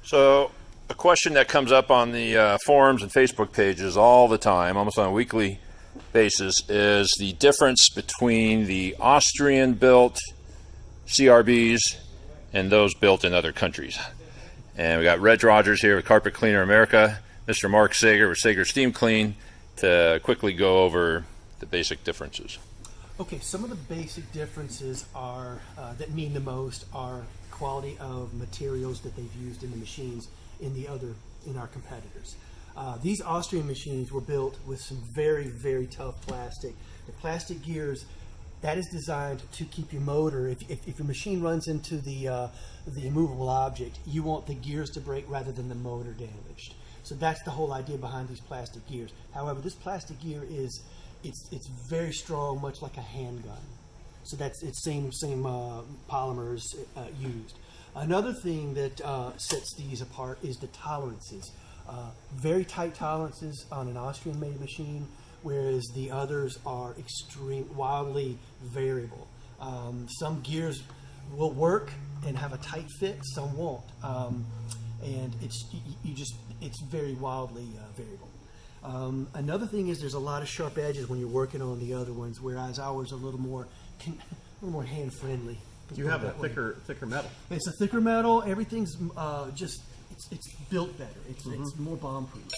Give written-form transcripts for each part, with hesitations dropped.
So a question that comes up on the forums and Facebook pages all the time, almost on a weekly basis, is the difference between the Austrian-built CRBs and those built in other countries. And we got Reg Rogers here with Carpet Cleaner America, Mr. Mark Saiger with Saiger Steam Clean, to quickly go over the basic differences. Okay, some of the basic differences are that mean the most are quality of materials that they've used in the machines in our competitors. These Austrian machines were built with some very, very tough plastic. The plastic gears, that is designed to keep your motor, if your machine runs into the immovable object, you want the gears to break rather than the motor damaged. So that's the whole idea behind these plastic gears. However, this plastic gear it's very strong, much like a handgun. So it's same polymers used. Another thing that sets these apart is the tolerances. Very tight tolerances on an Austrian-made machine, whereas the others are wildly variable. Some gears will work and have a tight fit, some won't, and it's very wildly variable. Another thing is there's a lot of sharp edges when you're working on the other ones, whereas ours are a little more hand friendly. You have a thicker metal. It's a thicker metal. Everything's it's built better. It's more bomb proof.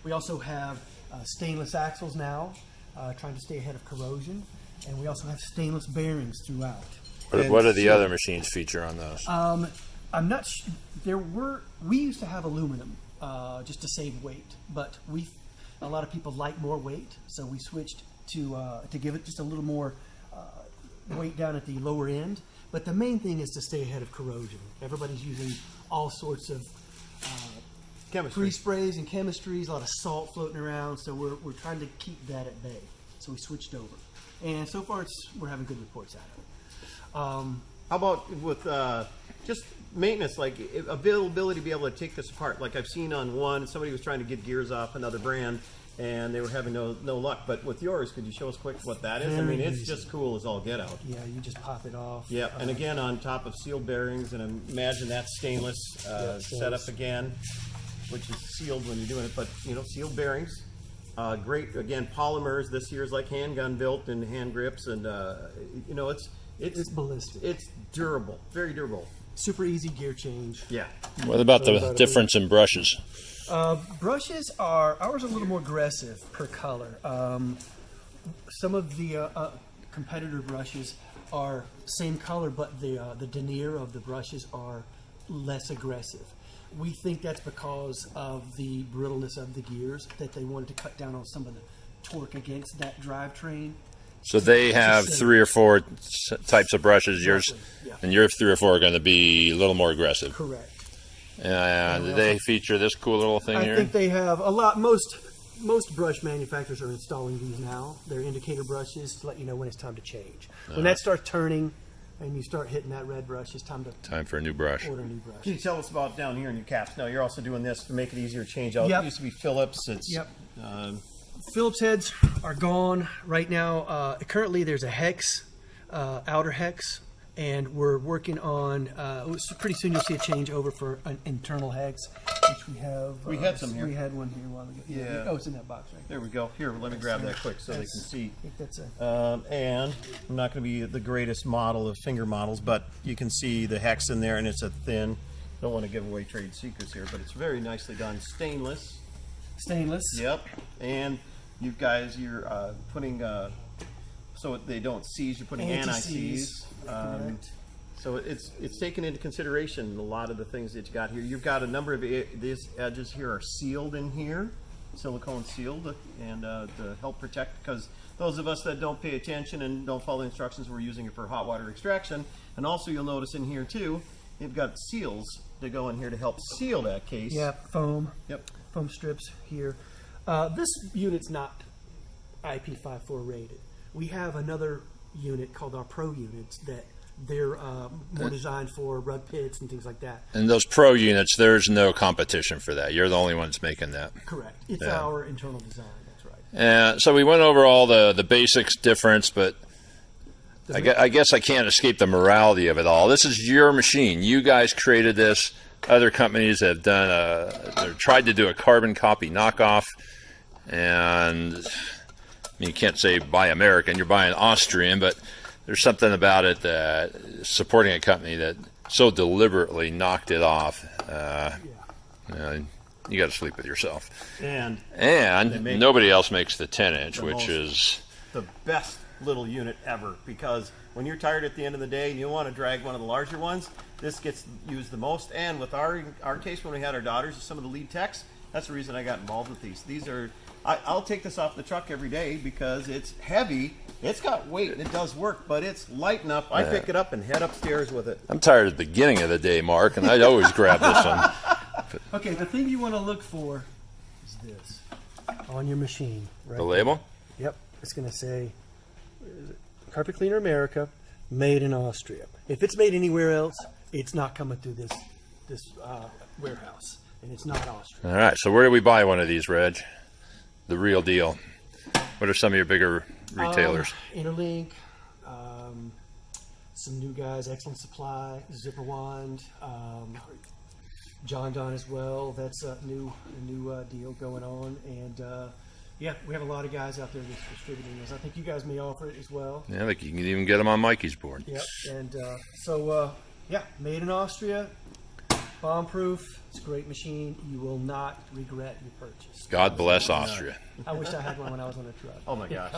We also have stainless axles now, trying to stay ahead of corrosion, and we also have stainless bearings throughout. What do the other machines feature on those? I'm not sure. We used to have aluminum just to save weight, but a lot of people like more weight, so we switched to give it just a little more weight down at the lower end. But the main thing is to stay ahead of corrosion. Everybody's using all sorts of free sprays and chemistries, a lot of salt floating around, so we're trying to keep that at bay. So we switched over, and so far we're having good reports out of it. How about with just maintenance, like availability to be able to take this apart? Like I've seen on one, somebody was trying to get gears off another brand, and they were having no luck. But with yours, could you show us quick what that is? I mean, it's just cool as all get out. Yeah, you just pop it off. Yeah, and again, on top of sealed bearings, and I imagine that's stainless setup again, which is sealed when you're doing it, but sealed bearings. Great, again, polymers. This year's like handgun built and hand grips, and it's ballistic. It's durable, very durable. Super easy gear change. Yeah. What about the difference in brushes? Brushes ours are a little more aggressive per color. Some of the competitor brushes are same color, but the denier of the brushes are less aggressive. We think that's because of the brittleness of the gears, that they wanted to cut down on some of the torque against that drivetrain. So they have 3 or 4 types of brushes. Yours, yeah. And your 3 or 4 are going to be a little more aggressive. Correct. And do they feature this cool little thing here? I think they have a lot. Most brush manufacturers are installing these now. They're indicator brushes to let you know when it's time to change. When that starts turning and you start hitting that red brush, it's time for a new brush. Order a new brush. Can you tell us about down here in your caps? Now you're also doing this to make it easier to change out. Yep. It used to be Phillips. It's Phillips heads are gone right now. Currently, there's a hex, outer hex, and we're working on. Pretty soon, you'll see a change over for an internal hex, which we have. We had some here. We had one here a while ago. Yeah. Oh, it's in that box right there. We go. Here, let me grab that quick so they can see. I think that's and I'm not going to be the greatest model of finger models, but you can see the hex in there, and it's a thin. Don't want to give away trade secrets here, but it's very nicely done. Stainless. Yep. And you guys, you're putting so they don't seize. You're putting anti-seize. So it's taken into consideration a lot of the things that you got here. You've got a number of these edges here are sealed in here, silicone sealed, and to help protect. Because those of us that don't pay attention and don't follow the instructions, we're using it for hot water extraction. And also, you'll notice in here too, you've got seals to go in here to help seal that case. Yep, foam. Yep. Foam strips here. This unit's not IP54 rated. We have another unit called our Pro units that they're more designed for rug pits and things like that. And those Pro units, there's no competition for that. You're the only ones making that. Correct. It's our internal design. That's right. And so we went over all the basics difference, but I guess I can't escape the morality of it all. This is your machine. You guys created this. other companies have done they're tried to do a carbon copy knockoff, and I mean, you can't say buy American, you're buying Austrian, but there's something about it that supporting a company that so deliberately knocked it off. You got to sleep with yourself. And nobody else makes the 10-inch, which most- is the best little unit ever, because when you're tired at the end of the day and you want to drag one of the larger ones, this gets used the most. And with our case, when we had our daughters as some of the lead techs, that's the reason I got involved with these. These are, I'll take this off the truck every day because it's heavy, it's got weight, and it does work, but it's light enough. I pick it up and head upstairs with it. I'm tired at the beginning of the day, Mark, and I always grab this one. Okay, the thing you want to look for is this on your machine. Right The label? Yep, it's going to say Carpet Cleaner America, made in Austria. If it's made anywhere else, it's not coming through this warehouse, and it's not Austrian. All right, so where do we buy one of these, Reg? The real deal. What are some of your bigger retailers? Interlink, some new guys, Excellent Supply, Zipper Wand, John Don as well. That's a new deal going on, and yeah, we have a lot of guys out there that's distributing this. I think you guys may offer it as well. Yeah, like you can even get them on Mikey's board. Yep, and so yeah, made in Austria, bomb-proof. It's a great machine. You will not regret your purchase. God bless Austria. I wish I had one when I was on a truck. Oh my gosh.